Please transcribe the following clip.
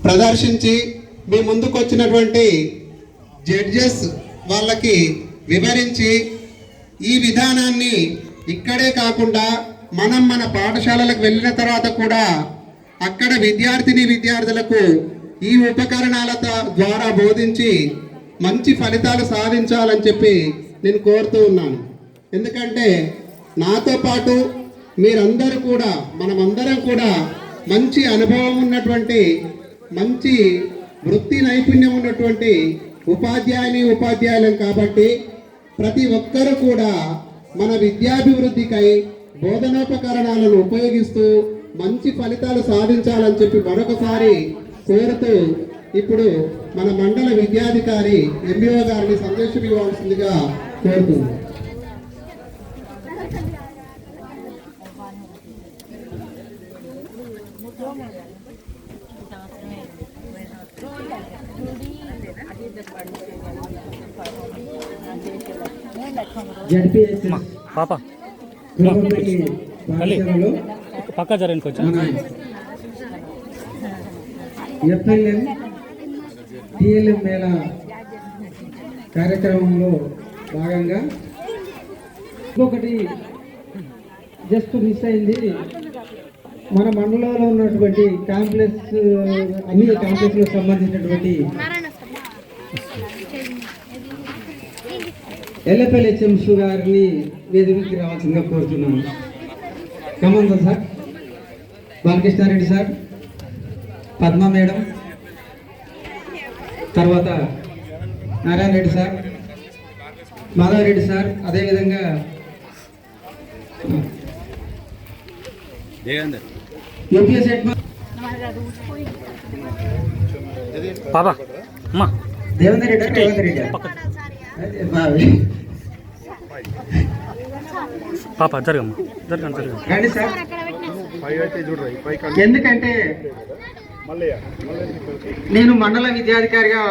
ప్రదర్శించి మీ ముందుకు వచ్చినటువంటి జడ్జెస్ వాళ్ళకి వివరించి ఈ విధానాన్ని ఇక్కడే కాకుండా మన పాఠశాలలకు వెళ్ళిన తర్వాత కూడా అక్కడ విద్యార్థులకు ఈ ఉపకరణాల ద్వారా బోధించి మంచి ఫలితాలు సాధించాలని చెప్పి నేను కోరుతూ ఉన్నాను. ఎందుకంటే నాతో పాటు మీరందరూ కూడా మనమందరం కూడా మంచి అనుభవం ఉన్నటువంటి మంచి వృత్తి నైపుణ్యం ఉన్నటువంటి ఉపాధ్యాయులం కాబట్టి ప్రతి ఒక్కరూ కూడా మన విద్యాభివృద్ధికై బోధనోపకరణాలను ఉపయోగిస్తూ మంచి ఫలితాలు సాధించాలని చెప్పి మరొకసారి కోరుతూ ఇప్పుడు మన మండల విద్యాధికారి ఎంబీఓ గారిని సందేశం ఇవ్వాల్సిందిగా కోరుతున్నాను. పాపా పక్క జరగని కొంచెం ఎఫ్ఎల్ఎం టిఎల్ఎం మేళ కార్యక్రమంలో భాగంగా ఇంకొకటి జస్ట్ మిస్ అయింది. మన మండలంలో ఉన్నటువంటి కాంప్లెక్స్ అన్ని కాంప్లెక్స్లకు సంబంధించినటువంటి ఎల్ఎఫ్ఎల్హెచ్ఎంస్ గారిని వేదికకి రావాల్సిందిగా కోరుతున్నాను. కమందా sir, Balakrishna Reddy sir, Padma madam, తర్వాత నారాయణ రెడ్డి సార్, మాధవరెడ్డి సార్, అదేవిధంగా యూపీఎస్ పాపా అమ్మా దేవేందర్ రెడ్డి పాపా జరగమ్మా రండి సార్. ఎందుకంటే నేను మండల విద్యాధికారిగా